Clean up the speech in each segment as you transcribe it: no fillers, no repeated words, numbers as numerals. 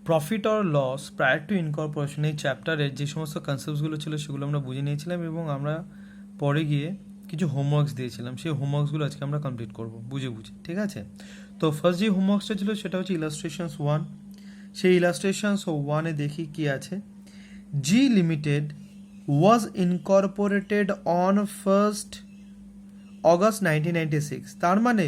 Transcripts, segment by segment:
Profit or loss prior to incorporation এই চ্যাপ্টারের যে সমস্ত কনসেপ্টসগুলো ছিল সেগুলো আমরা বুঝে নিয়েছিলাম এবং আমরা পরে গিয়ে কিছু হোমওয়ার্কস দিয়েছিলাম, সেই হোমওয়ার্কসগুলো আজকে আমরা কমপ্লিট করব বুঝে বুঝে, ঠিক আছে? তো ফার্স্ট যে হোমওয়ার্কসটা ছিল সেটা হচ্ছে ইলাস্ট্রেশনস 1। সেই ইলাস্ট্রেশনস 1-এ দেখি কি আছে। G limited was incorporated on 1st August 1996। তার মানে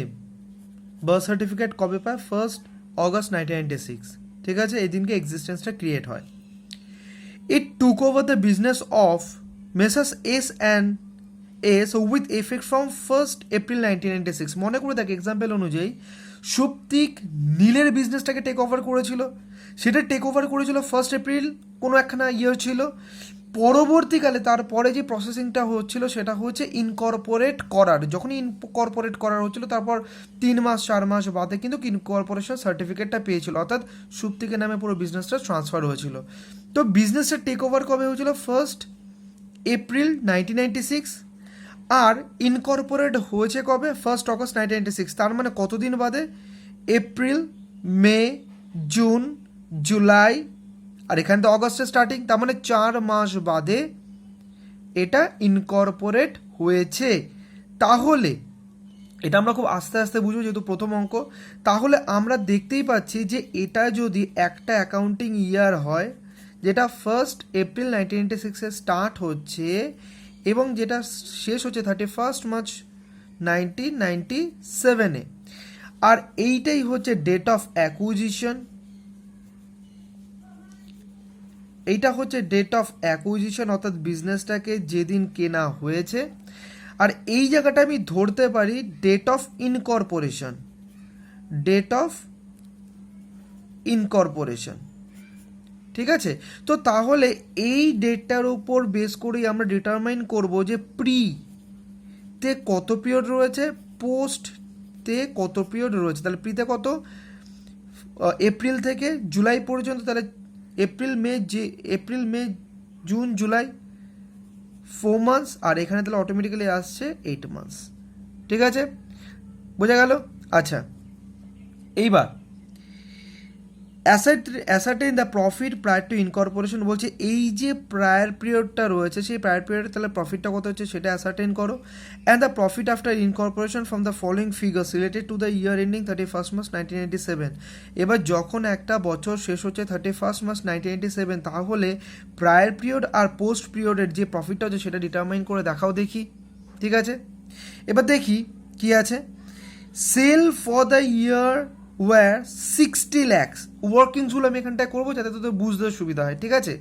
বার্থ সার্টিফিকেট কবে পায়? 1st অগস্ট 1996, ঠিক আছে? এই দিনকে এক্সিস্টেন্সটা ক্রিয়েট হয়। It took over the business of messrs S and S with effect from 1st April 1996। মনে করে দেখ, এক্সাম্পল অনুযায়ী সুপ্তিক নীলের বিজনেসটাকে টেক ওভার করেছিল, সেটা টেক ওভার করেছিল 1st এপ্রিল, কোনো একখানা ইয়ার ছিল। পরবর্তীকালে তারপরে যে প্রসেসিংটা হচ্ছিল সেটা হচ্ছে ইনকর্পোরেট করার। যখন ইনকর্পোরেট করার হচ্ছিল তারপর 3 মাস 4 মাস বাদে কিন্তু ইনকর্পোরেশন সার্টিফিকেটটা পেয়েছিল, অর্থাৎ সুপ্তিকের নামে পুরো বিজনেসটা ট্রান্সফার হয়েছিল। তো বিজনেসটা টেক ওভার কবে হয়েছিল? 1st April 1996। আর ইনকর্পোরেট হয়েছে কবে? 1st August 1996। তার মানে কতদিন বাদে? এপ্রিল, মে, জুন, জুলাই, আর এখানে তো অগস্টের স্টার্টিং, তার মানে 4 মাস বাদে এটা ইনকর্পোরেট হয়েছে। তাহলে এটা আমরা খুব আস্তে আস্তে বুঝবো যেহেতু প্রথম অঙ্ক। তাহলে আমরা দেখতেই পাচ্ছি যে এটা যদি একটা অ্যাকাউন্টিং ইয়ার হয় যেটা 1st এপ্রিল 1996-এ স্টার্ট হচ্ছে এবং যেটা শেষ হচ্ছে 31st মার্চ 1997-এ, আর এইটাই হচ্ছে ডেট অফ অ্যাকুইজিশন, এইটা হচ্ছে ডেট অফ অ্যাকুইজিশন, অর্থাৎ বিজনেসটাকে যেদিন কেনা হয়েছে। আর এই জায়গাটা আমি ধরতে পারি date of incorporation, date of incorporation, ঠিক আছে? তো তাহলে এই ডেটটার উপর বেস করেই আমরা ডিটারমাইন করব যে প্রিতে কত পিরিয়ড রয়েছে, পোস্টতে কত পিরিয়ড রয়েছে। তাহলে প্রিতে কত? এপ্রিল থেকে জুলাই পর্যন্ত, তাহলে April May June July 4 months, আর এখানে তাহলে অটোমেটিক্যালি আসছে 8 মান্থস, ঠিক আছে? বোঝা গেল? আচ্ছা, এইবার ascertain the profit prior to incorporation বলছে এই যে প্রায়ার পিরিয়ডটা রয়েছে সেই প্রায়ার পিরিয়ডে তাহলে প্রফিটটা কত হচ্ছে সেটা অ্যাসার্টেইন করো। And the profit after incorporation from the following figures related to the year ending 31st March 1997। এবার যখন একটা বছর শেষ হচ্ছে 31st মার্চ 1997, তাহলে প্রায়ার পিরিয়ড আর পোস্ট পিরিয়ডের যে প্রফিটটা হচ্ছে সেটা ডিটারমাইন করে দেখাও দেখি, ঠিক আছে? এবার দেখি কি আছে। Sale for the year was 60 lakhs। ওয়ার্কিংসগুলো আমি এখানটায় করবো যাতে তোদের বুঝতে সুবিধা হয়, ঠিক আছে?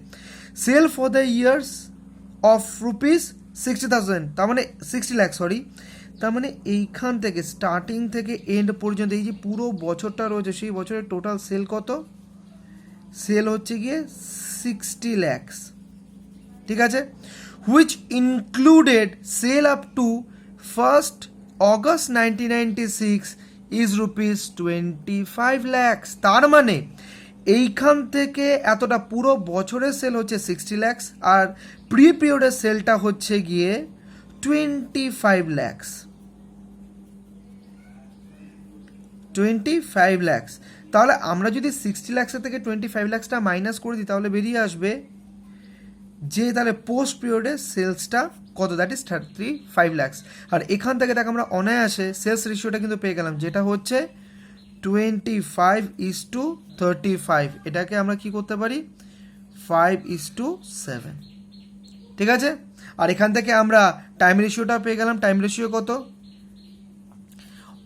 Sale for the years of rupees 60,000, তার মানে 60 লাখ, সরি। তার মানে এইখান থেকে স্টার্টিং থেকে এন্ড পর্যন্ত এই যে পুরো বছরটা রয়েছে সেই বছরের টোটাল সেল কত? সেল হচ্ছে গিয়ে 60 lakhs, ঠিক আছে? Which included sale up to 1st August 1996 is rupees 25 lakhs। তার মানে এইখান থেকে এতটা পুরো বছরের সেল হচ্ছে 60 lakhs, আর প্রি পিরিয়ডের সেলটা হচ্ছে গিয়ে 25 lakhs, 25 lakhs। তাহলে আমরা যদি 60 lakhs থেকে 25 lakhsটা মাইনাস করে দিই তাহলে বেরিয়ে আসবে যে তাহলে পোস্ট পিরিয়ডে সেলসটা কত, দ্যাট ইজ 35 lakhs। আর এখান থেকে দেখ আমরা অনায়াসে সেলস রেশিওটা কিন্তু পেয়ে গেলাম যেটা হচ্ছে 25:35। এটাকে আমরা কি করতে পারি? 5:7, ঠিক আছে? আর এখান থেকে আমরা টাইম রেশিওটা পেয়ে গেলাম। টাইম রেশিও কত?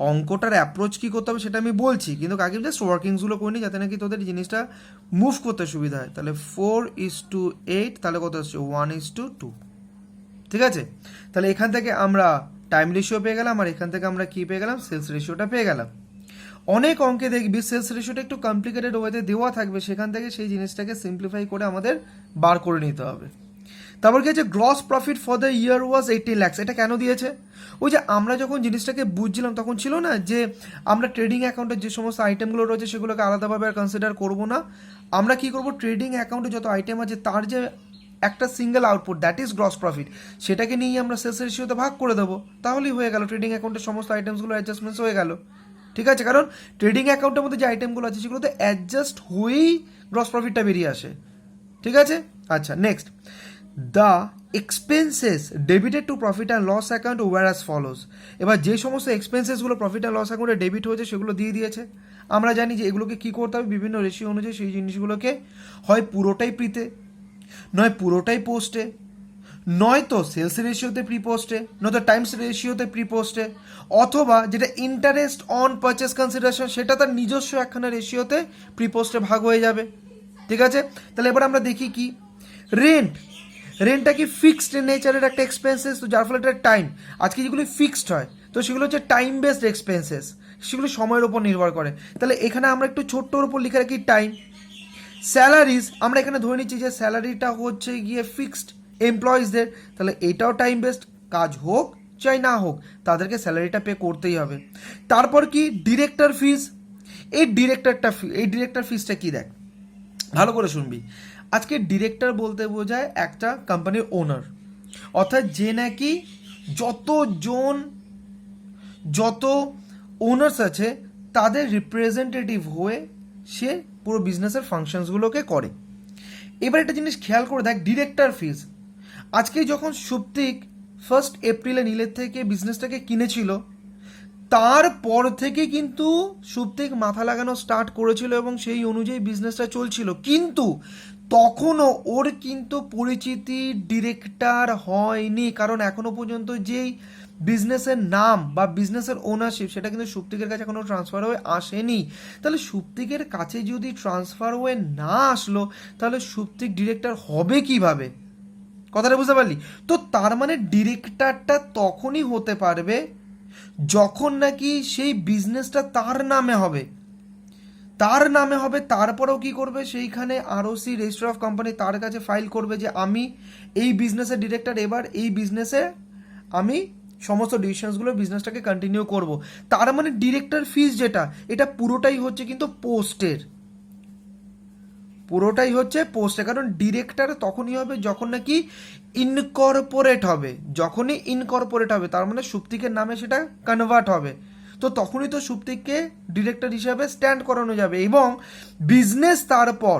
অঙ্কটার অ্যাপ্রোচ কী করতে হবে সেটা আমি বলছি, কিন্তু আগে জাস্ট ওয়ার্কিংসগুলো করে নিই যাতে নাকি তোদের জিনিসটা মুভ করতে সুবিধা হয়। তাহলে 4:8, তাহলে কত আসছে? 1:2, ঠিক আছে? তাহলে এখান থেকে আমরা টাইম রেশিও পেয়ে গেলাম আর এখান থেকে আমরা কী পেয়ে গেলাম? সেলস রেশিওটা পেয়ে গেলাম। অনেক অঙ্কে দেখবি সেলস রেশিওটা একটু কমপ্লিকেটেড ওয়েতে দেওয়া থাকবে, সেখান থেকে সেই জিনিসটাকে সিম্পলিফাই করে আমাদের বার করে নিতে হবে। তারপর কি আছে? Gross profit for the year was 18 lakhs। এটা কেন দিয়েছে? ওই যে আমরা যখন জিনিসটাকে বুঝছিলাম তখন ছিল না যে আমরা ট্রেডিং অ্যাকাউন্টের যে সমস্ত আইটেমগুলো রয়েছে সেগুলোকে আলাদাভাবে আর কনসিডার করবো না। আমরা কি করব? ট্রেডিং অ্যাকাউন্টে যত আইটেম আছে তার যে একটা single output, that is gross profit, সেটাকে নিয়েই আমরা সেলস রেশিওতে ভাগ করে দেবো, তাহলেই হয়ে গেল। ট্রেডিং অ্যাকাউন্টের সমস্ত আইটেমসগুলো অ্যাডজাস্টমেন্টস হয়ে গেল, ঠিক আছে, কারণ ট্রেডিং অ্যাকাউন্টের মধ্যে যে আইটেমগুলো আছে সেগুলোতে অ্যাডজাস্ট হয়েই গ্রস প্রফিটটা বেরিয়ে আসে। ঠিক আছে, আচ্ছা next, the expenses debited to profit and loss account were as follows. এবার যে সমস্ত এক্সপেন্সেসগুলো প্রফিট অ্যান্ড লস অ্যাকাউন্টে ডেবিট হয়েছে সেগুলো দিয়ে দিয়েছে। আমরা জানি যে এগুলোকে কী করতে হবে, বিভিন্ন রেশিও অনুযায়ী সেই জিনিসগুলোকে হয় পুরোটাই প্রিতে, নয় পুরোটাই পোস্টে, নয়তো সেলস রেশিওতে প্রি পোস্টে, নয়তো টাইমস রেশিওতে প্রি পোস্টে, অথবা যেটা ইন্টারেস্ট অন পারচেস কনসিডারেশন সেটা তার নিজস্ব একখানা রেশিওতে প্রি পোস্টে ভাগ হয়ে যাবে। ঠিক আছে, তাহলে এবার আমরা দেখি কি রেন্টটা কি ফিক্সড নেচারের একটা এক্সপেন্সেস, তো যার ফলে একটা টাইম, আজকে যেগুলো ফিক্সড হয় তো সেগুলো হচ্ছে টাইম বেসড এক্সপেন্সেস, সেগুলো সময়ের উপর নির্ভর করে। তাহলে এখানে আমরা একটু ছোট্টর উপর লিখে রাখি টাইম। স্যালারিজ আমরা এখানে ধরে নিচ্ছি যে স্যালারিটা হচ্ছে গিয়ে ফিক্সড এমপ্লয়িজদের, তাহলে এটাও টাইম বেসড, কাজ হোক চাই না হোক তাদেরকে স্যালারিটা পে করতেই হবে। তারপর কি ডিরেক্টর ফিজ, এই ডিরেক্টর ফিজটা কি, দেখ ভালো করে শুনবি। আজকে ডিরেক্টর বলতে বোঝায় একটা কোম্পানির ওনার, অর্থাৎ যে নাকি যত ওনার্স আছে তাদের রিপ্রেজেন্টেটিভ হয়ে সে পুরো বিজনেসের ফাংশনসগুলোকে করে। এবার একটা জিনিস খেয়াল করে দেখ, ডিরেক্টর ফিজ আজকে যখন সুপ্তিক 1 এপ্রিলে নীলের থেকে বিজনেসটাকে কিনেছিল তারপর থেকে কিন্তু সুপ্তিক মাথা লাগানো স্টার্ট করেছিল এবং সেই অনুযায়ী বিজনেসটা চলছিল, কিন্তু তখনও ওর কিন্তু পরিচিতি ডিরেক্টর হয়নি, কারণ এখনো পর্যন্ত যেই বিজনেসের নাম বা বিজনেসের ওনারশিপ সেটা কিন্তু সুপ্তিকের কাছে এখনো ট্রান্সফার হয়ে আসেনি। তাহলে সুপ্তিকের কাছে যদি ট্রান্সফার হয়ে না আসলো তাহলে সুপ্তিক ডিরেক্টর হবে কিভাবে, কথাটা বুঝতে পারলি? তো তার মানে ডিরেক্টরটা তখনই হতে পারবে যখন নাকি সেই বিজনেসটা তার নামে হবে, তারপরেও কি করবে, সেইখানে আরওসি রেজিস্টার অফ কোম্পানি তার কাছে ফাইল করবে যে আমি এই বিজনেসের ডিরেক্টর, এবার এই বিজনেসে আমি সমস্ত ডিসিশনসগুলো বিজনেসটাকে কন্টিনিউ করব। তার মানে ডিরেক্টর ফিজ যেটা, এটা পুরোটাই হচ্ছে কিন্তু পোস্টের, কারণ ডিরেক্টর তখনই হবে যখন নাকি ইনকর্পোরেট হবে, তার মানে সুপ্তিকের নামে সেটা কনভার্ট হবে, তো তখনই তো সুপ্তিককে ডিরেক্টর হিসাবে স্ট্যান্ড করানো যাবে। এবং বিজনেস তারপর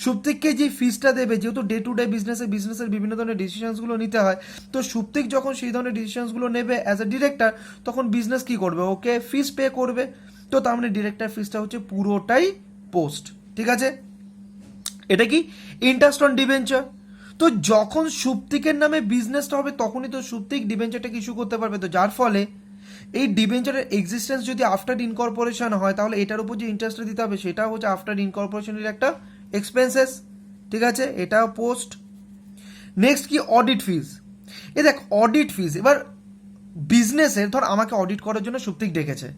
সুপ্তিককে যে ফিজটা দেবে, যেহেতু ডে টু ডে বিজনেসের বিভিন্ন ধরনের ডিসিশনসগুলো নিতে হয়, তো সুপ্তিক যখন সেই ধরনের ডিসিশনসগুলো নেবে অ্যাজ এ ডিরেক্টর, তখন বিজনেস কি করবে, ওকে ফিজ পে করবে। তো তার মানে ডিরেক্টর ফিজটা হচ্ছে পুরোটাই পোস্ট। ঠিক আছে, এটা কি ইন্টারেস্ট অন ডিবেঞ্চার, তো যখন সুপ্তিকের নামে বিজনেসটা হবে তখনই তো সুপ্তিক ডিবেঞ্চারটাকে ইস্যু করতে পারবে, তো যার ফলে এই ডিবেঞ্চারের এক্সিস্টেন্স যদি আফটার ইনকর্পোরেশন হয় তাহলে এটার উপর যে ইন্টারেস্টটা দিতে হবে সেটা হচ্ছে আফটার ইনকর্পোরেশনের একটা এক্সপেন্সেস। ঠিক আছে, এটা পোস্ট। নেক্সট কি অডিট ফিজ, এ দেখ অডিট ফিজ, এবার বিজনেসের ধর আমাকে অডিট করার জন্য সুপ্তিক ডেকেছে,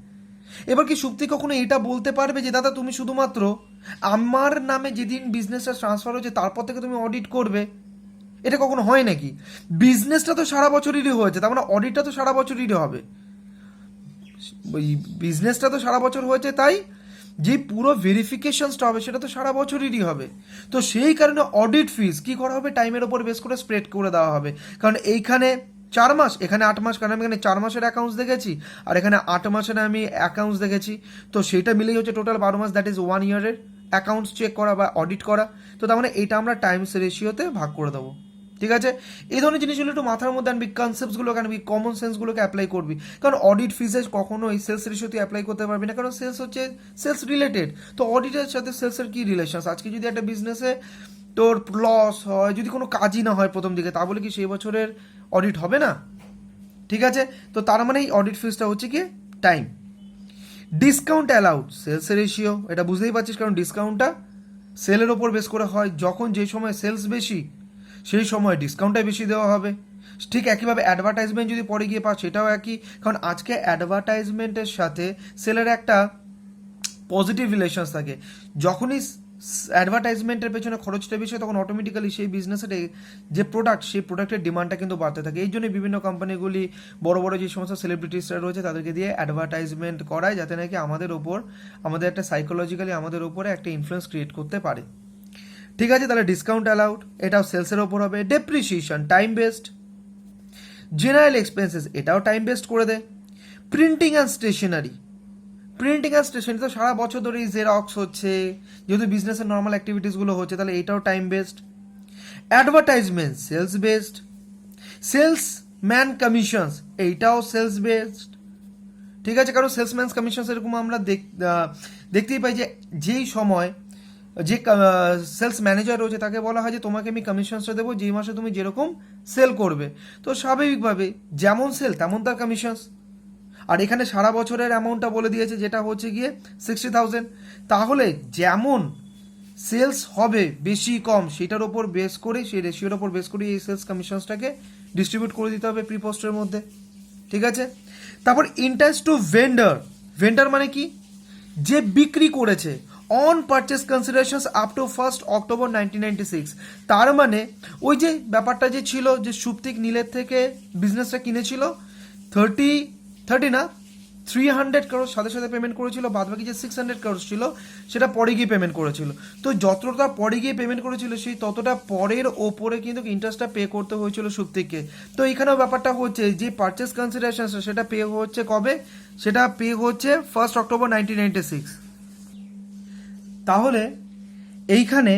এবার কি সুপ্তি কখনো এটা বলতে পারবে যে দাদা তুমি শুধুমাত্র আমার নামে যেদিন বিজনেসটা ট্রান্সফার হয়েছে তারপর থেকে তুমি অডিট করবে, এটা কখনো হয় নাকি? বিজনেসটা তো সারা বছরেরই হয়েছে, তার মানে অডিটটা তো সারা বছরেরই হবে, বিজনেসটা তো সারা বছর হয়েছে, তাই যে পুরো ভেরিফিকেশনসটা হবে সেটা তো সারা বছরেরই হবে। তো সেই কারণে অডিট ফিজ কি করা হবে, টাইমের ওপর বেস করে স্প্রেড করে দেওয়া হবে, কারণ এইখানে 4 মাস, এখানে 8 মাস, কারণ আমি এখানে 4 মাসের অ্যাকাউন্টস দেখেছি আর এখানে 8 মাসের আমি অ্যাকাউন্টস দেখেছি, তো সেটা মিলেই হচ্ছে টোটাল 12 মাস, দ্যাট ইজ 1 ইয়ারের অ্যাকাউন্টস চেক করা বা অডিট করা। তো তার মানে এটা আমরা টাইমস রেশিওতে ভাগ করে দেবো। ঠিক আছে, এই ধরনের জিনিসগুলো একটু মাথার মধ্যে আনবি, কনসেপ্টসগুলোকে আনবি, কমন সেন্সগুলোকে অ্যাপ্লাই করবি, কারণ অডিট ফিজে কখনোই সেলস রেশিওতে অ্যাপ্লাই করতে পারবি না, কারণ সেলস হচ্ছে সেলস রিলেটেড, তো অডিটের সাথে সেলসের কী রিলেশন? আজকে যদি একটা বিজনেসে তোর লস হয়, যদি কোনো কাজই না হয় প্রথম দিকে, তা বলে কি সেই বছরের অডিট হবে না? ঠিক আছে, তো তার মানে এই অডিট ফিজটা হচ্ছে কি time. Discount allowed, sales ratio, এটা বুঝতেই পারছিস, কারণ ডিসকাউন্টটা সেলের ওপর বেস করে হয়, যখন যে সময় সেলস বেশি সেই সময় ডিসকাউন্টটাই বেশি দেওয়া হবে। ঠিক একইভাবে অ্যাডভার্টাইজমেন্ট যদি পরে গিয়ে পাও সেটাও একই, কারণ আজকে অ্যাডভার্টাইজমেন্টের সাথে সেলের একটা পজিটিভ রিলেশনস থাকে, যখনই অ্যাডভার্টাইজমেন্টের পেছনে খরচটা বেশি তখন অটোমেটিক্যালি সেই বিজনেসের যে প্রোডাক্ট সেই প্রোডাক্টের ডিমান্ডটা কিন্তু বাড়তে থাকে। এই জন্য বিভিন্ন কোম্পানিগুলি বড় বড় যে সমস্ত সেলিব্রিটিসরা রয়েছে তাদেরকে দিয়ে অ্যাডভার্টাইজমেন্ট করায়, যাতে নাকি আমাদের একটা সাইকোলজিক্যালি আমাদের উপরে একটা ইনফ্লুয়েন্স ক্রিয়েট করতে পারে। ঠিক আছে, তাহলে ডিসকাউন্ট অ্যালাউড এটাও সেলসের ওপর হবে। Depreciation time based. General expenses এটাও টাইম বেসড করে দেয়। Printing and printing and station তো সারা বছর ধরেই জেরক্স হচ্ছে, যেহেতু বিজনেসের নর্মাল অ্যাক্টিভিটিসগুলো হচ্ছে, তাহলে এইটাও time based. Advertisement sales based. Salesman commissions এইটাও সেলস বেসড, ঠিক আছে, কারণ সেলসম্যানস কমিশনস এরকম আমরা দেখতেই পাই যে যেই সময় যে সেলস ম্যানেজার রয়েছে তাকে বলা হয় যে তোমাকে আমি কমিশনসটা দেবো যেই মাসে তুমি যেরকম সেল করবে, তো স্বাভাবিকভাবে যেমন সেল তেমন তার কমিশনস। আর এখানে সারা বছরের অ্যামাউন্টটা বলে দিয়েছে যেটা হচ্ছে গিয়ে 60,000। তাহলে যেমন সেলস হবে বেশি কম সেটার ওপর বেস করে, সেই রেশিওর ওপর বেস করে এই সেলস কমিশনসটাকে ডিস্ট্রিবিউট করে দিতে হবে প্রি পোস্টের মধ্যে, ঠিক আছে। তারপর ইন্টারেস্ট টু ভেন্ডার। ভেন্ডার মানে কি, যে বিক্রি করেছে, on purchase considerations up to 1 October 1996। তার মানে ওই যে ব্যাপারটা যে ছিল যে সুপ্তিক নীলের থেকে বিজনেসটা কিনেছিল 30 না 300 crore সাথে সাথে পেমেন্ট করেছিল, বাদ বাকি যে 600 crore ছিল সেটা পরে গিয়ে পেমেন্ট করেছিল। তো যতটা পরে গিয়ে পেমেন্ট করেছিল সেই ততটা পরের ওপরে কিন্তু ইন্টারেস্টটা পে করতে হয়েছিল সুপ্তিককে। তো এখানেও ব্যাপারটা হচ্ছে যে পারচেস কনসিডারেশন সেটা পে হচ্ছে কবে, সেটা পে হচ্ছে 1 অক্টোবর 1996। তাহলে এইখানে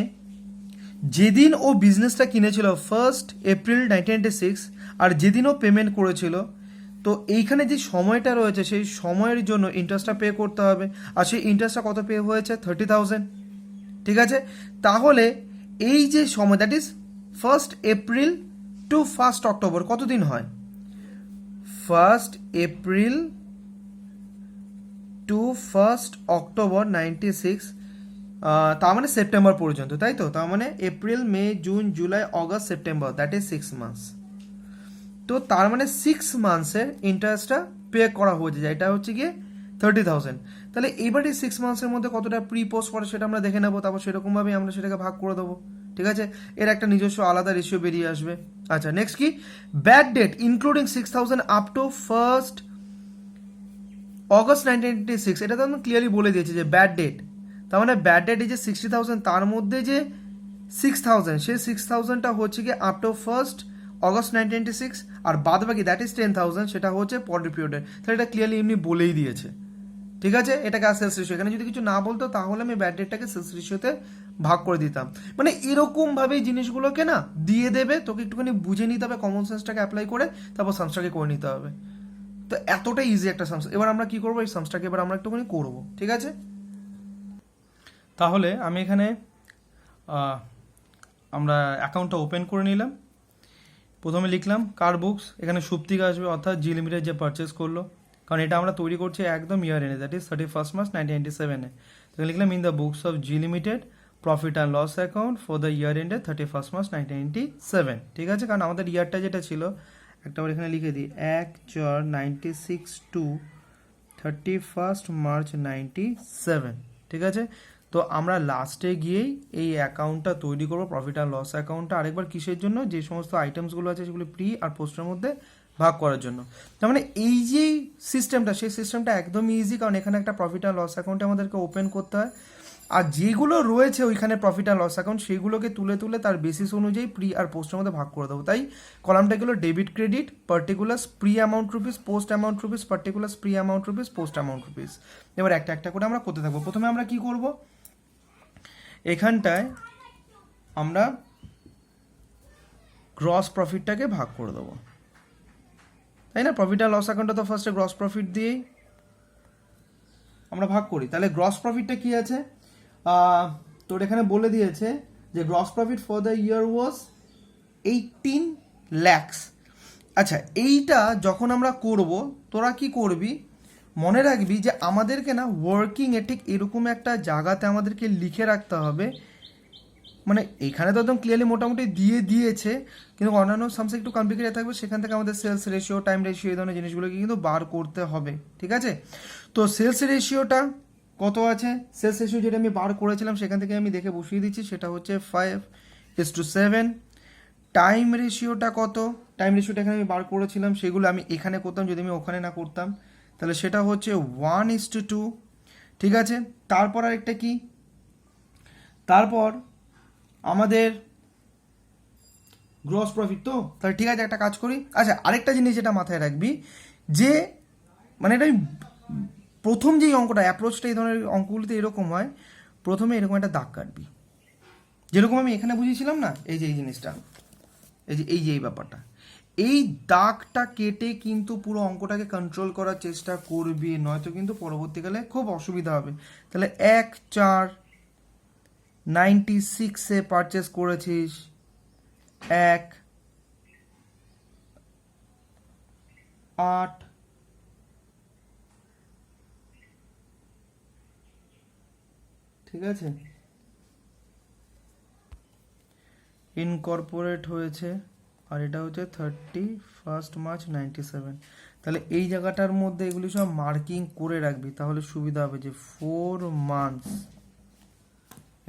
যেদিন ও বিজনেসটা কিনেছিল 1 এপ্রিল 1996 আর যেদিন ও পেমেন্ট করেছিল, তো এইখানে যে সময়টা রয়েছে সেই সময়ের জন্য ইন্টারেস্টটা পে করতে হবে, আর সেই ইন্টারেস্টটা কত পে হয়েছে 30,000, ঠিক আছে। তাহলে এই যে সময় that is 1 April to 1 October কতদিন হয়, 1 এপ্রিল টু 1 অক্টোবর 96, তার মানে সেপ্টেম্বর পর্যন্ত, তাই তো, তার মানে April May June July August September, that is 6 months. তো তার মানে 6 মান্থসের ইন্টারেস্টটা পে করা হয়েছে, এটা হচ্ছে গিয়ে 30,000। তাহলে এবারে 6 মান্থসের মধ্যে কতটা প্রি পোস্ট করে সেটা আমরা দেখে নেবো, তারপর সেরকমভাবে আমরা সেটাকে ভাগ করে দেবো, ঠিক আছে। এর একটা নিজস্ব আলাদা রেশিও বেরিয়ে আসবে। আচ্ছা, নেক্সট কি, bad date including 6,000 up to 1 August 1996। এটা তো আমি ক্লিয়ারলি বলে দিয়েছি যে ব্যাড ডেট, তার মানে ব্যাড ডেট এই যে 60,000 তার মধ্যে যে 6,000 সেই 6,000টা হচ্ছে গিয়ে আপ টু 1 অগস্ট 1996, আর বাদ বাকি দ্যাট ইজ 10,000 সেটা হচ্ছে পরের পিরিয়ডে। তাহলে এটা ক্লিয়ারলি এমনি বলেই দিয়েছে, ঠিক আছে। এটাকে আর সেলস রেশিও, এখানে যদি কিছু না বলতো তাহলে আমি ব্যাড ডেটটাকে সেলস রেশিওতে ভাগ করে দিতাম। মানে এরকমভাবেই জিনিসগুলোকে না দিয়ে দেবে, তোকে একটুখানি বুঝে নিতে হবে, কমন সেন্সটাকে অ্যাপ্লাই করে তারপর সামসটাকে করে নিতে হবে। তো এতটাই ইজি একটা সামস। এবার আমরা কি করবো, এই সামসটাকে এবার আমরা একটুখানি করবো, ঠিক আছে। তাহলে আমি এখানে আমরা অ্যাকাউন্টটা ওপেন করে নিলাম। প্রথমে লিখলাম কার বুকস, এখানে সুপ্তিক আসবে অর্থাৎ জি লিমিটেড যে পারচেস করলো, কারণ এটা আমরা তৈরি করছি একদম ইয়ার এন্ডে, দ্যাট ইজ 31 মার্চ 1997-এ। তো লিখলাম in the books of G limited profit and loss account for the year এন্ডে 31 মার্চ 1997, ঠিক আছে। কারণ আমাদের ইয়ারটা যেটা ছিল একটা বার এখানে লিখে দিই 1/4/96 টু 31 মার্চ 97, ঠিক আছে। তো আমরা লাস্টে গিয়েই এই অ্যাকাউন্টটা তৈরি করবো, প্রফিট অ্যান্ড লস অ্যাকাউন্টটা আরেকবার কিসের জন্য, যে সমস্ত আইটেমসগুলো আছে সেগুলো প্রি আর পোস্টের মধ্যে ভাগ করার জন্য। তার মানে এই যে সিস্টেমটা সেই সিস্টেমটা একদমই ইজি, কারণ এখানে একটা প্রফিট অ্যান্ড লস অ্যাকাউন্ট আমাদেরকে ওপেন করতে হয়, আর যেগুলো রয়েছে ওইখানে প্রফিট অ্যান্ড লস অ্যাকাউন্ট সেইগুলোকে তুলে তুলে তার বেসিস অনুযায়ী প্রি আর পোস্টের মধ্যে ভাগ করে দেবো। তাই কলামটা গেলো debit credit, particulars pre amount rupees, post amount rupees, particulars pre amount rupees, post amount rupees. এবার একটা একটা করে আমরা করতে থাকবো। প্রথমে আমরা কি করব, এখানটায় আমরা গ্রস প্রফিটটাকে ভাগ করে দেবো, তাই না। প্রফিট আর লস অ্যাকাউন্টটা তো ফার্স্টে গ্রস প্রফিট দিয়েই আমরা ভাগ করি। তাহলে গ্রস প্রফিটটা কি আছে, তোর এখানে বলে দিয়েছে যে gross profit for the year was 18 lakhs। আচ্ছা, এইটা যখন আমরা করব তোরা কি করবি, মনে রাখবি যে আমাদেরকে না ওয়ার্কিং এ ঠিক এরকম একটা জায়গাতে আমাদেরকে লিখে রাখতে হবে, মানে এখানে তো একদম ক্লিয়ারলি মোটামুটি দিয়ে দিয়েছে, কিন্তু অন্যান্য সামসে একটু কমপ্লিকেটেড থাকবে, সেখান থেকে আমাদের সেলস রেশিও, টাইম রেশিও এই ধরনের জিনিসগুলোকে কিন্তু বার করতে হবে, ঠিক আছে। তো সেলস রেশিওটা কত আছে, সেলস রেশিও যেটা আমি বার করেছিলাম সেখান থেকে আমি দেখে বসিয়ে দিচ্ছি, সেটা হচ্ছে 5:7। টাইম রেশিওটা কত, টাইম রেশিওটা এখানে আমি বার করেছিলাম, সেগুলো আমি এখানে করতাম যদি আমি ওখানে না করতাম, তাহলে সেটা হচ্ছে 1:2, ঠিক আছে। তারপর আরেকটা কি, তারপর আমাদের গ্রস প্রফিট, তো তাহলে ঠিক আছে একটা কাজ করি। আচ্ছা, আরেকটা জিনিস যেটা মাথায় রাখবি যে মানে এটা আমি প্রথম যেই অঙ্কটা অ্যাপ্রোচটা এই ধরনের অঙ্কগুলিতে এরকম হয়, প্রথমে এরকম একটা দাগ কাটবি, যেরকম আমি এখানে বুঝিয়েছিলাম না, এই যে এই জিনিসটা, এই ব্যাপারটা, এই দাগটা কেটে কিন্তু পুরো অঙ্কটাকে কন্ট্রোল করার চেষ্টা করবি, নয়তো কিন্তু পরবর্তীকালে খুব অসুবিধা হবে। তাহলে 1/4/96 পারচেস করেছিস, 1/8 ঠিক আছে, ইনকর্পোরেট হয়েছে, আর এটা হচ্ছে 31 মার্চ 97। তাহলে এই জায়গাটার মধ্যে এগুলি সব মার্কিং করে রাখবি, তাহলে সুবিধা হবে যে 4 মান্থস,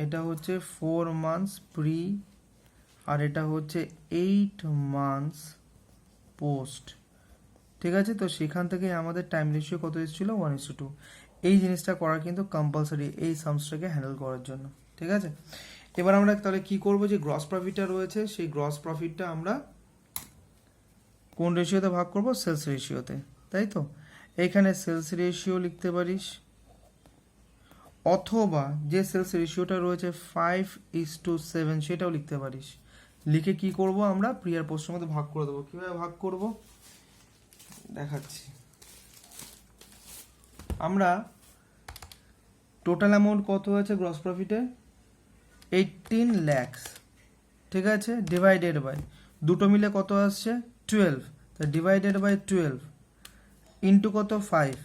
এটা হচ্ছে 4 মান্থস প্রি, আর এটা হচ্ছে 8 মান্থস পোস্ট। ঠিক আছে, তো সেখান থেকে আমাদের টাইম রেশিও কত এসেছিল, 1:2। এই জিনিসটা করা কিন্তু কম্পালসারি এই সামসটাকে হ্যান্ডেল করার জন্য। ঠিক আছে, এবার আমরা তাহলে কি করব, যে গ্রস প্রফিটটা রয়েছে সেই গ্রস প্রফিটটা আমরা কোন রেশিওতে ভাগ করব, সেলস রেশিওতে, তাই তো। এইখানে সেলস রেশিও লিখতে পারিস, অথবা যে সেলস রেশিওটা রয়েছে 5:7 সেটাও লিখতে পারিস। লিখে কি করব, আমরা প্রি আর পোস্টের মধ্যে ভাগ করে দেবো। কিভাবে ভাগ করব দেখাচ্ছি। আমরা টোটাল অ্যামাউন্ট কত হয়েছে গ্রস প্রফিটে, 18 lakhs, ঠিক আছে, ডিভাইডেড বাই দুটো মিলে কত আসছে 12, তা ডিভাইডেড বাই 12 ইন্টু কত 5,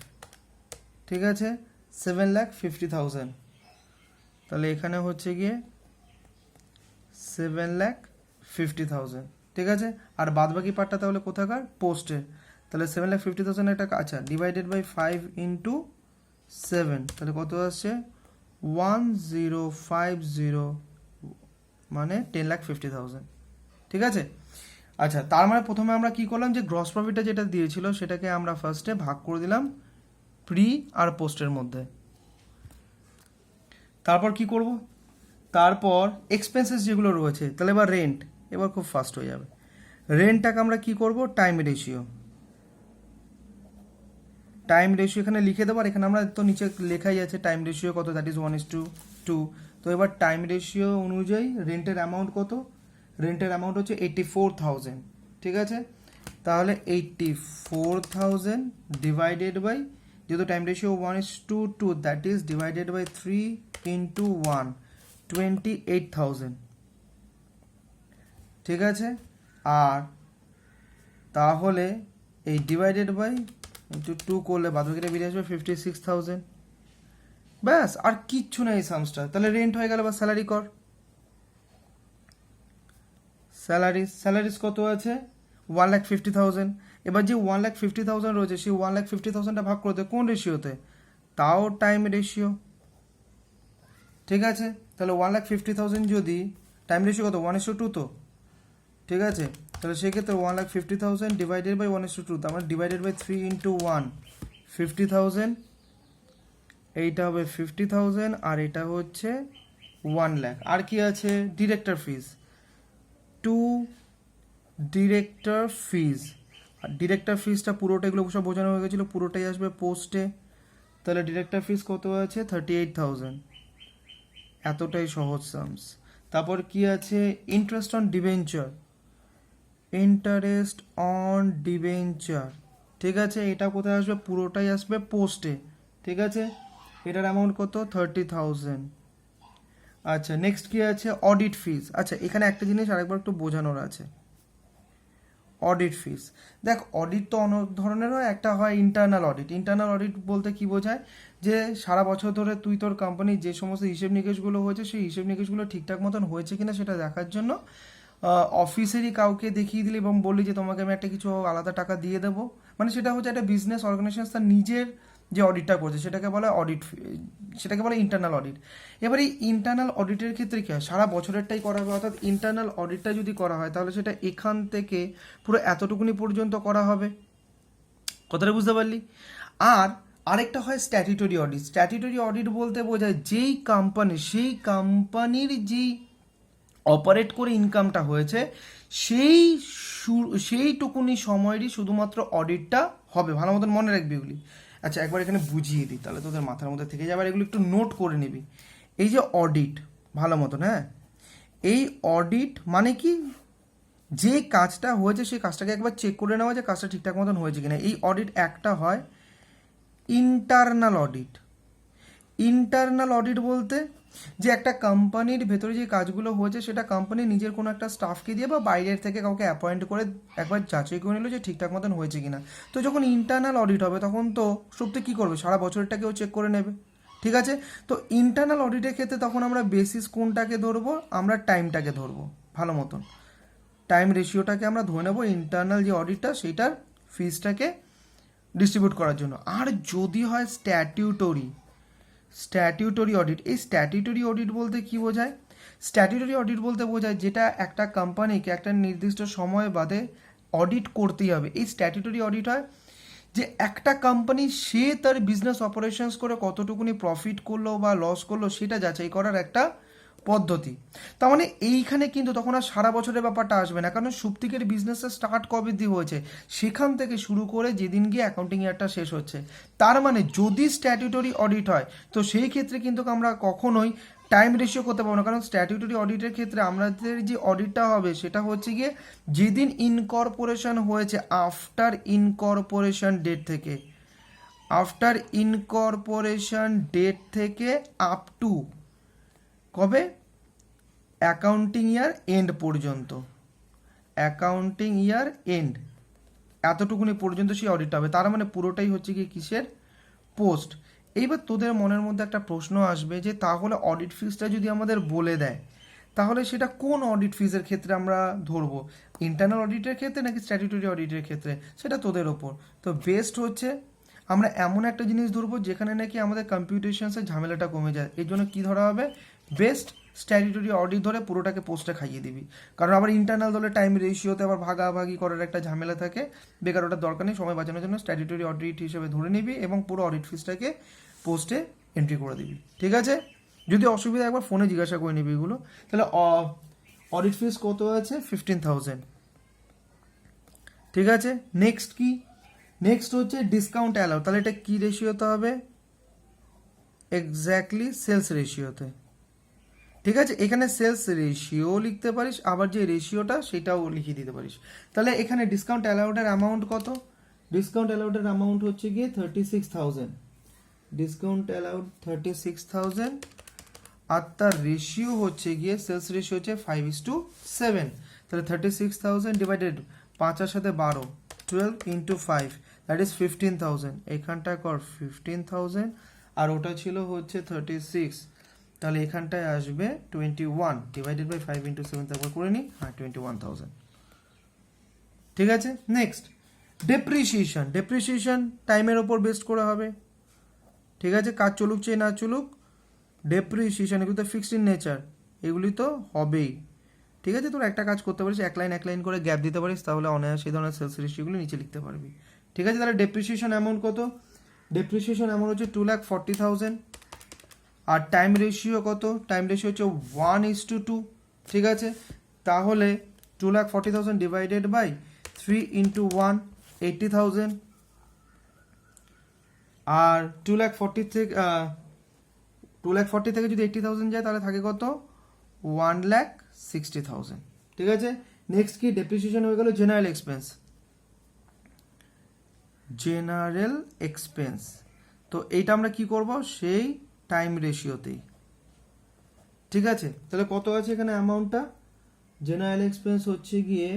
ঠিক আছে, 7,50,000। তাহলে এখানে হচ্ছে গিয়ে 7,50,000, ঠিক আছে। আর বাদ বাকি পার্টটা তাহলে কোথাকার, পোস্টে। তাহলে 7,50,000 একটা, আচ্ছা, ডিভাইডেড বাই 5 ইন্টু 7, তাহলে কত আসছে 1050, মানে 10,50,000, ঠিক আছে। আচ্ছা, তার মানে প্রথমে আমরা কি করলাম, যে গ্রস প্রফিটটা যেটা দিয়েছিল সেটাকে আমরা ফার্স্টে ভাগ করে দিলাম প্রি আর পোস্টের মধ্যে। তারপর কি করব, তারপর এক্সপেন্সেস যেগুলো রয়েছে, তাহলে এবার রেন্ট, এবার খুব ফাস্ট হয়ে যাবে। রেন্টটাকে আমরা কি করব, টাইম রেশিও, টাইম রেশিও এখানে লিখে দেবো। আর এখানে আমরা তো নিচে লেখাই আছে টাইম রেশিও কত, দ্যাট ইজ 1:2। তো এবার টাইম রেশিও অনুযায়ী রেন্টের অ্যামাউন্ট কত, রেন্টের অ্যামাউন্ট হচ্ছে 84,000, ঠিক আছে। তাহলে 84,000 ডিভাইডেড বাই, যেহেতু time ratio 1:2, that is divided by 3 into 1, 28,000, ঠিক আছে। আর তাহলে এই ডিভাইডেড বাই ইন্টু 2 করলে বাদবাকিটা বেরিয়ে আসবে 56,000। ব্যাস, আর কিচ্ছু নেই সামসটা। তাহলে রেন্ট হয়ে গেল, বা স্যালারি কর। স্যালারিস কত আছে, 1,50,000। এবার যে 1,50,000 রয়েছে সেই 1,50,000টা ভাগ করতে কোন রেশিওতে, তাও টাইম রেশিও, ঠিক আছে। তাহলে 1,50,000 যদি টাইম রেশিও কত, 1:2 তো, ঠিক আছে। তাহলে সেক্ষেত্রে 1,50,000 ডিভাইডেড বাই 1:2, তার মানে ডিভাইডেড বাই 3 ইন্টু 1, 50,000, এইটা হবে 50,000, আর এটা হচ্ছে 1 লাখ। আর কি আছে, ডিরেক্টর ফিজ, 2 ডিরেক্টর ফিজ। আর ডিরেক্টর ফিজটা পুরোটা, এগুলো সব বোঝানো হয়ে গেছিলো, পুরোটাই আসবে পোস্টে। তাহলে ডিরেক্টর ফিজ কত আছে, 38,000। এতটাই সহজ সামস। তারপর কি আছে, interest on debenture, interest on debenture, ঠিক আছে। এটা কোথায় আসবে, পুরোটাই আসবে পোস্টে, ঠিক আছে। এটার অ্যামাউন্ট কত, 30,000। আচ্ছা, নেক্সট কি আছে, অডিট ফিজ। আচ্ছা, এখানে একটা জিনিস আরেকবার একটু বোঝানোর আছে, অডিট ফিজ। দেখ, অডিট তো অনেক ধরনের হয়, একটা হয় ইন্টারনাল অডিট। ইন্টারনাল অডিট বলতে কি বোঝায়, যে সারা বছর ধরে তুই তোর কোম্পানির যে সমস্ত হিসেব নিকেশগুলো হয়েছে সেই হিসেব নিকেশগুলো ঠিকঠাক মতন হয়েছে কিনা সেটা দেখার জন্য অফিসেরই কাউকে দেখিয়ে দিলি এবং বললি যে তোমাকে আমি একটা কিছু আলাদা টাকা দিয়ে দেবো, মানে সেটা হচ্ছে একটা বিজনেস অর্গানাইজেশন তার নিজের যে অডিটটা করছে সেটাকে বলে অডিট, সেটাকে বলে ইন্টারনাল অডিট। এবার এই ইন্টারনাল অডিটের ক্ষেত্রে কী হয়, সারা বছরেরটাই করা হবে, অর্থাৎ ইন্টারনাল অডিটটা যদি করা হয় তাহলে সেটা এখান থেকে পুরো এতটুকুনি পর্যন্ত করা হবে, কথাটা বুঝতে পারলি। আর আরেকটা হয় স্ট্যাটিউটরি অডিট। স্ট্যাটিউটরি অডিট বলতে বোঝায় যেই কোম্পানি, সেই কোম্পানির যেই অপারেট করে ইনকামটা হয়েছে সেইটুকুনি সময়েরই শুধুমাত্র অডিটটা হবে, ভালো মতন মনে রাখবি ওগুলি। আচ্ছা একবার এখানে বুঝিয়ে দিই, তাহলে তোদের মাথার মধ্যে থেকে যাবে, আর এগুলো একটু নোট করে নিবি। এই যে অডিট, ভালো মতন, হ্যাঁ, এই অডিট মানে কি, যে কাজটা হয়েছে সেই কাজটাকে একবার চেক করে নেওয়া যে কাজটা ঠিকঠাক মতন হয়েছে কিনা। এই অডিট একটা হয় ইন্টারনাল অডিট। ইন্টারনাল অডিট বলতে যে একটা কোম্পানির ভেতরে যে কাজগুলো হয়েছে সেটা কোম্পানি নিজের কোনো একটা স্টাফকে দিয়ে বা বাইরের থেকে কাউকে অ্যাপয়েন্ট করে একবার যাচাই করে নিল যে ঠিকঠাক মতন হয়েছে কিনা। তো যখন ইন্টারনাল অডিট হবে তখন তো সত্যি কী করবে, সারা বছরটাকেও চেক করে নেবে, ঠিক আছে। তো ইন্টারনাল অডিটের ক্ষেত্রে তখন আমরা বেসিস কোনটাকে ধরবো, আমরা টাইমটাকে ধরবো, ভালো মতন টাইম রেশিওটাকে আমরা ধরে নেবো ইন্টারনাল যে অডিটটা সেইটার ফিজটাকে ডিস্ট্রিবিউট করার জন্য। আর যদি হয় স্ট্যাটিউটরি অডিট, এই স্ট্যাটিউটরি অডিট বলতে কি বোঝায়? স্ট্যাটিউটরি অডিট বলতে বোঝায় যেটা একটা কোম্পানিকে একটা নির্দিষ্ট সময় বাদে অডিট করতেই হবে। এই স্ট্যাটিউটরি অডিট হয় যে একটা কোম্পানি সে তার বিজনেস অপারেশনস করে কতটুকুনি প্রফিট করলো বা লস করলো সেটা যাচাই করার একটা পদ্ধতি। তার মানে এইখানে কিন্তু তখন আর সারা বছরের ব্যাপারটা আসবে না, কারণ সুপ্তিকের বিজনেসটা স্টার্ট কবে দিয়ে হয়েছে সেখান থেকে শুরু করে যেদিন গিয়ে অ্যাকাউন্টিং ইয়ারটা শেষ হচ্ছে। তার মানে যদি স্ট্যাটিউটরি অডিট হয় তো সেই ক্ষেত্রে কিন্তু আমরা কখনোই টাইম রেশিও করতে পারবো না, কারণ স্ট্যাটিউটরি অডিটের ক্ষেত্রে আমাদের যে অডিটটা হবে সেটা হচ্ছে গিয়ে যেদিন ইনকর্পোরেশন হয়েছে আফটার ইনকর্পোরেশন ডেট থেকে, আফটার ইনকর্পোরেশন ডেট থেকে আপ টু কবে, অ্যাকাউন্টিং ইয়ার এন্ড পর্যন্ত, অ্যাকাউন্টিং ইয়ার এন্ড এতটুকুনি পর্যন্ত সেই অডিটটা হবে। তার মানে পুরোটাই হচ্ছে কি কিসের, পোস্ট। এইবার তোদের মনের মধ্যে একটা প্রশ্ন আসবে যে তাহলে অডিট ফিজটা যদি আমাদের বলে দেয় তাহলে সেটা কোন অডিট ফিজের ক্ষেত্রে আমরা ধরবো, ইন্টারনাল অডিটের ক্ষেত্রে নাকি স্ট্যাটিউটরি অডিটের ক্ষেত্রে, সেটা তোদের ওপর। তো বেস্ট হচ্ছে আমরা এমন একটা জিনিস ধরবো যেখানে নাকি আমাদের কম্পিউটেশনসের ঝামেলাটা কমে যায়। এই জন্য কী ধরা হবে, বেস্ট স্ট্যাটিউটরি অডিট ধরে পুরোটাকে পোস্টে খাইয়ে দিবি, কারণ আবার ইন্টারনাল ধরে টাইম রেশিওতে আবার ভাগাভাগি করার একটা ঝামেলা থাকে, বেকার ওটার দরকার নেই। সময় বাঁচানোর জন্য স্ট্যাটিউটরি অডিট হিসেবে ধরে নিবি এবং পুরো অডিট ফিসটাকে পোস্টে এন্ট্রি করে দিবি, ঠিক আছে। যদি অসুবিধা একবার ফোনে জিজ্ঞাসা করে নিবি এগুলো। তাহলে অডিট ফিস কত আছে, 15,000, ঠিক আছে। নেক্সট কি, নেক্সট হচ্ছে ডিসকাউন্ট অ্যালাউ। তাহলে এটা কি রেশিওতে হবে, এক্স্যাক্টলি সেলস রেশিওতে, ঠিক আছে। এখানে সেলস রেশিও লিখতে পারিস, আবার যে রেশিওটা সেটাও লিখে দিতে পারিস। তাহলে এখানে ডিসকাউন্ট অ্যালাউডের অ্যামাউন্ট কত, ডিসকাউন্ট অ্যালাউডের অ্যামাউন্ট হচ্ছে গিয়ে 36,000, ডিসকাউন্ট অ্যালাউড 36,000, আর তার রেশিও হচ্ছে গিয়ে সেলস রেশিও হচ্ছে 5:7। তাহলে 36,000 ডিভাইডেড 5 সাথে 12, 12 ইন্টু 5, দ্যাট ইজ 15,000। এখানটায় কর 15,000 আর ওটা ছিল হচ্ছে 36, তাহলে এখানটায় আসবে 21 ডিভাইডেড বাই 5 ইন্টু 7, তারপর করে নিই, হ্যাঁ 21,000, ঠিক আছে। নেক্সট ডেপ্রিসিয়েশন, ডেপ্রিসিয়েশন টাইমের ওপর বেস্ট করে হবে, ঠিক আছে। কাজ চলুক চেয়ে না চলুক, ডেপ্রিসিয়েশন এগুলো তো ফিক্সড ইন নেচার, এগুলি তো হবেই, ঠিক আছে। তোর একটা কাজ করতে পারিস, এক লাইন করে গ্যাপ দিতে পারিস, তাহলে অনায়াসে সেই ধরনের সেলস রেশিওগুলো নিচে লিখতে পারবি, ঠিক আছে। তাহলে ডেপ্রিসিয়েশন অ্যামাউন্ট কত, ডেপ্রিসিয়েশন অ্যামাউন্ট হচ্ছে 2,40,000, আর টাইম রেশিও কত, টাইম রেশিও হচ্ছে 1:2, ঠিক আছে। তাহলে 2,40,000 ডিভাইডেড বাই 3 ইন্টু 1, 80,000, আর 2,40,000 থেকে যদি 80,000 যায় তাহলে থাকে কত, 1,60,000, ঠিক আছে। নেক্সট কি, ডেপ্রিসিয়েশন হয়ে গেল জেনারেল এক্সপেন্স, জেনারেল এক্সপেন্স। তো এইটা আমরা কি করব, সেই টাইম রেশিওতেই, ঠিক আছে। তাহলে কত আছে এখানে অ্যামাউন্টটা, জেনারেল এক্সপেন্স হচ্ছে গিয়ে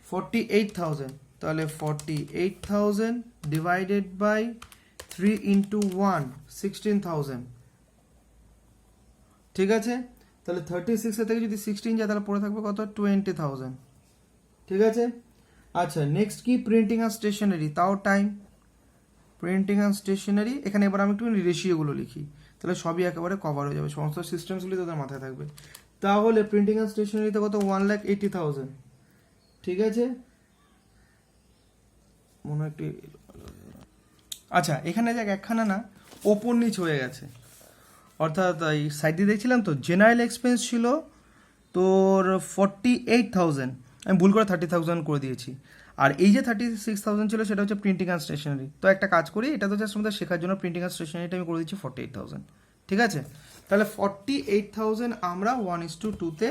48,000, তাহলে 48,000 ডিভাইডেড বাই 3 ইন্টু 1, 16,000, ঠিক আছে। তাহলে 36 থেকে যদি 16 যায় তাহলে পড়ে থাকবে কত, 20,000, ঠিক আছে। আচ্ছা নেক্সট কি, প্রিন্টিং আর স্টেশনারি, তাও টাইম, প্রিন্টিং অ্যান্ড স্টেশনারি। এখানে এবার আমি একটু রেশিওগুলো লিখি, তাহলে সবই একেবারে কভার হয়ে যাবে, সমস্ত সিস্টেমসগুলি তাদের মাথায় থাকবে। তাহলে প্রিন্টিং অ্যান্ড স্টেশনারিতে কত, 1,80,000, ঠিক আছে। মনে একটু, আচ্ছা এখানে দেখ একখানা না ওপর নিচ হয়ে গেছে, অর্থাৎ এই সাইডে দেখছিলাম তো জেনারেল এক্সপেন্স ছিল তোর 48,000, আমি ভুল করে 30,000 করে দিয়েছি, আর এই যে 36,000 ছিল সেটা হচ্ছে প্রিন্টিং অ্যান্ড স্টেশনারি। তো একটা কাজ করি, এটা তো জাস্ট আমাদের শেখার জন্য, প্রিন্টিং অ্যান্ড স্টেশনারিটা আমি করে দিচ্ছি 48,000, ঠিক আছে? তাহলে 48,000 আমরা 1:2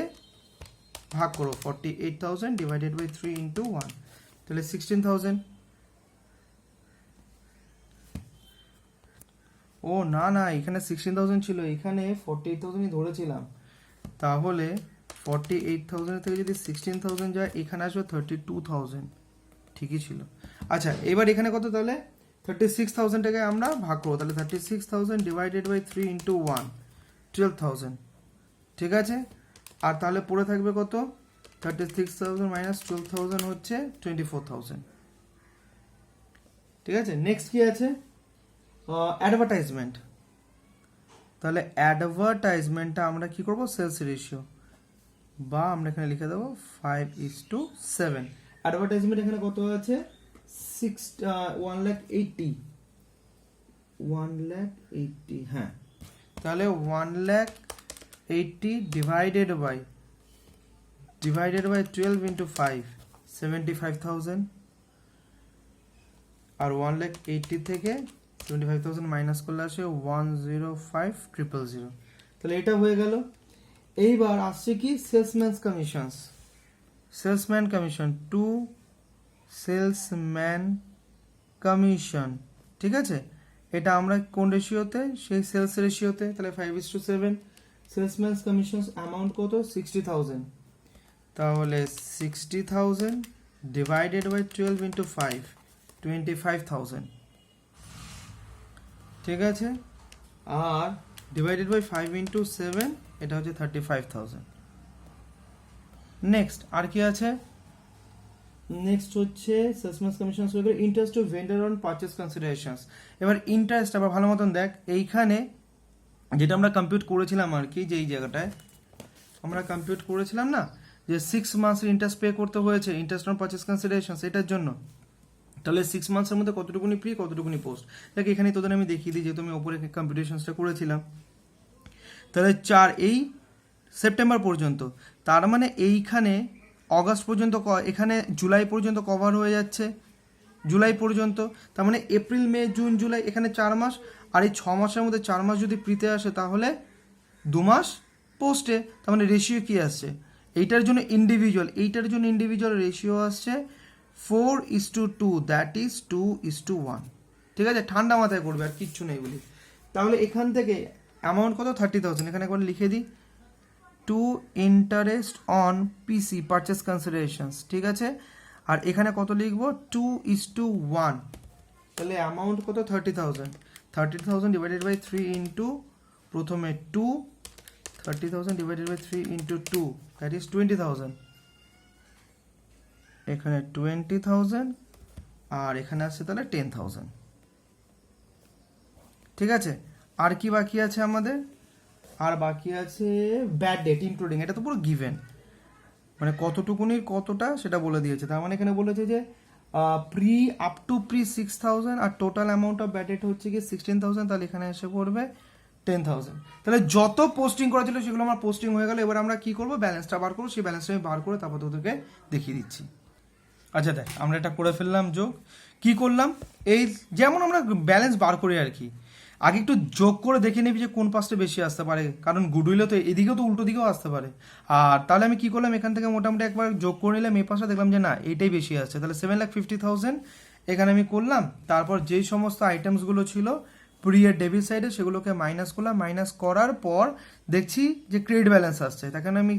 ভাগ করবো, 48,000 ডিভাইডেড বাই 3 ইন্টু 1, তাহলে 16,000। ও না না, এখানে 16,000 ছিল, এখানে 48,000ই ধরেছিলাম। তাহলে 48,000 থেকে যদি 16,000 যায়, এখানে আসবে 32,000, ঠিকই ছিল। আচ্ছা, এবার এখানে কত, তাহলে 36,000টাকে আমরা ভাগ করবো, তাহলে 36,000 ডিভাইডেড বাই 3 ইন্টু 1, 12,000, ঠিক আছে? আর তাহলে পড়ে থাকবে কত, 36,000 মাইনাস 12,000 হচ্ছে 24,000, ঠিক আছে? নেক্সট কি আছে, অ্যাডভার্টাইজমেন্ট। তাহলে অ্যাডভার্টাইজমেন্টটা আমরা কি করব, সেলস রেশিও, বা আমরা এখানে লিখে দেবো 5:7। অ্যাডভার্টাইজমেন্ট এখানে কত আছে, 1,80,000, হ্যাঁ। তাহলে 1,80,000 ডিভাইডেড বাই 12 ইন্টু 5, 75,000। আর 1,80,000 থেকে 25,000 মাইনাস করলে আসে 105,000। তাহলে এটা হয়ে গেল। এইবার আসছে কি, salesman commissions, salesman commission, to salesman commission, ঠিক আছে? এটা আমরা কোন রেশিওতে, সেই সেলস রেশিওতে, তাহলে 5:7। সেলসম্যান কমিশনস অ্যামাউন্ট কত, 60,000, তাহলে 60,000 ডিভাইডেড বাই 12 ইন্টু 5, 25,000, ঠিক আছে? আর ডিভাইডেড বাই 5 ইন্টু 7, এটা হচ্ছে 35,000। নেক্সট আর কি আছে, নেক্সট হচ্ছে সেলসম্যান কমিশনস হয়ে গেল। Interest to vendor on purchase considerations. এবার ইন্টারেস্ট আবার ভালো মতন দেখ, এইখানে যেটা আমরা কম্পিউট করেছিলাম আর কি, যে এই জায়গাটায় আমরা কম্পিউট করেছিলাম না, যে 6 মান্থসের ইন্টারেস্ট পে করতে হয়েছে, ইন্টারেস্ট অন পারচেজ কনসিডারেশনস, এটার জন্য। তাহলে 6 মান্থসের মধ্যে কতটুকুনি প্রি, কতটুকুনি পোস্ট, দেখ এখানে তোদের আমি দেখিয়ে দিই, যেহেতু আমি ওপরে কম্পিউটেশনসটা করেছিলাম। তাহলে 4 এই সেপ্টেম্বর পর্যন্ত, তার মানে এইখানে অগাস্ট পর্যন্ত, এখানে জুলাই পর্যন্ত কভার হয়ে যাচ্ছে, জুলাই পর্যন্ত, তার মানে এপ্রিল মে জুন জুলাই, এখানে 4 মাস। আর এই 6 মাসের মধ্যে 4 মাস যদি প্রিতে আসে, তাহলে 2 মাস পোস্টে। তার মানে রেশিও কি আসছে, এইটার জন্য ইন্ডিভিজুয়াল রেশিও আসছে 4:2, দ্যাট ইজ 2:1, ঠিক আছে? ঠান্ডা মাথায় করবে, আর কিচ্ছু নেই বলি। তাহলে এখান থেকে অ্যামাউন্ট কত, 30,000, এখানে একবার লিখে দিই, to interest on PC purchase considerations, ঠিক আছে? আর এখানে কত লিখবো, 2:1, তাহলে অ্যামাউন্ট কত, 30,000 ডিভাইডেড বাই 3 ইন্টু, প্রথমে 2, 30,000 divided by 3 into 2, that is 20,000, এখানে 20,000, আর এখানে আসছে তাহলে 10,000, ঠিক আছে? আর কি বাকি আছে আমাদের, আর বাকি আছে ব্যাড ডেট ইনক্লুডিং, এটা তো পুরো গিভেন, মানে কতটুকুনির কতটা সেটা বলে দিয়েছে। তার মানে এখানে বলেছে যে প্রি আপ টু প্রি 6,000, আর total amount of bad debt হচ্ছে কি 16,000, তাহলে এখানে এসে পড়বে 10,000। তাহলে যত পোস্টিং করা ছিল সেগুলো আমার পোস্টিং হয়ে গেল। এবার আমরা কি করবো, ব্যালেন্সটা বার করবো, সেই ব্যালেন্সটা আমি বার করে তারপর তোদেরকে দেখিয়ে দিচ্ছি। আচ্ছা দেখ, আমরা এটা করে ফেললাম যোগ। কি করলাম, এই যেমন আমরা ব্যালেন্স বার করি আর কি, আগে একটু যোগ করে দেখে নিবি যে কোন পাশটা বেশি আসতে পারে, কারণ গুডউইলও তো এদিকেও তো উল্টো দিকেও আসতে পারে। আর তাহলে আমি কি করলাম, এখান থেকে মোটামুটি একবার যোগ করে নিলাম, এই পাশটা দেখলাম যে না এইটাই বেশি আসছে, তাহলে 7,50,000 এখানে আমি করলাম। তারপর যেই সমস্ত আইটেমসগুলো ছিল প্রিয়ের ডেবিট সাইডে, সেগুলোকে মাইনাস করলাম, মাইনাস করার পর দেখছি যে ক্রেডিট ব্যালেন্স আসছে।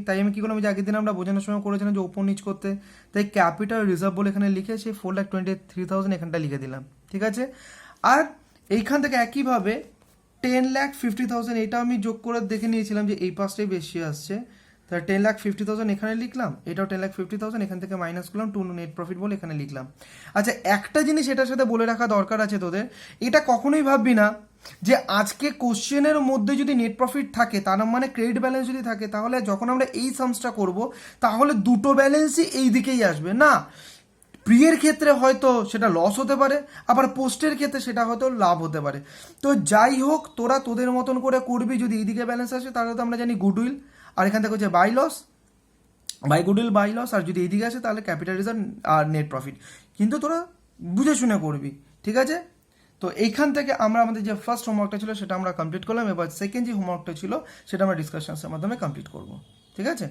তাই আমি কি করলাম, যে আগের দিন আমরা বোঝানোর সময় করেছিলাম যে ওপর নিচ করতে, তাই ক্যাপিটাল রিজার্ভ বলে এখানে লিখে সেই 4,23,000 এখানটা লিখে দিলাম, ঠিক আছে? আর এইখান থেকে একইভাবে 10,50,000 এটা আমি যোগ করে দেখে নিয়েছিলাম যে এই পাশটাই বেশি আসছে, তাহলে 10,50,000 এখানে লিখলাম, এটাও 10,50,000, এখান থেকে মাইনাস করলাম, টু নেট প্রফিট বলে এখানে লিখলাম। আচ্ছা, একটা জিনিস এটার সাথে বলে রাখা দরকার আছে তোদের, এটা কখনোই ভাববি না যে আজকে কোশ্চেনের মধ্যে যদি নেট প্রফিট থাকে, তার মানে ক্রেডিট ব্যালেন্স যদি থাকে, তাহলে যখন আমরা এই সামসটা করব তাহলে দুটো ব্যালেন্সই এই দিকেই আসবে না। প্রিয়ের ক্ষেত্রে হয়তো সেটা লস হতে পারে, আবার পোস্টের ক্ষেত্রে সেটা হয়তো লাভ হতে পারে। তো যাই হোক, তোরা তোদের মতন করে করবি। যদি এইদিকে ব্যালেন্স আসে তাহলে তো আমরা জানি গুডউইল, আর এখান থেকে হচ্ছে by loss, by goodwill by loss, আর যদি এইদিকে আসে তাহলে ক্যাপিটাল রিজার্ভ আর নেট প্রফিট। কিন্তু তোরা বুঝে শুনে করবি, ঠিক আছে? তো এইখান থেকে আমরা আমাদের যে ফার্স্ট হোমওয়ার্কটা ছিল সেটা আমরা কমপ্লিট করলাম, এবার সেকেন্ড যে হোমওয়ার্কটা ছিল সেটা আমরা ডিসকাশনসের মাধ্যমে কমপ্লিট করব, ঠিক আছে?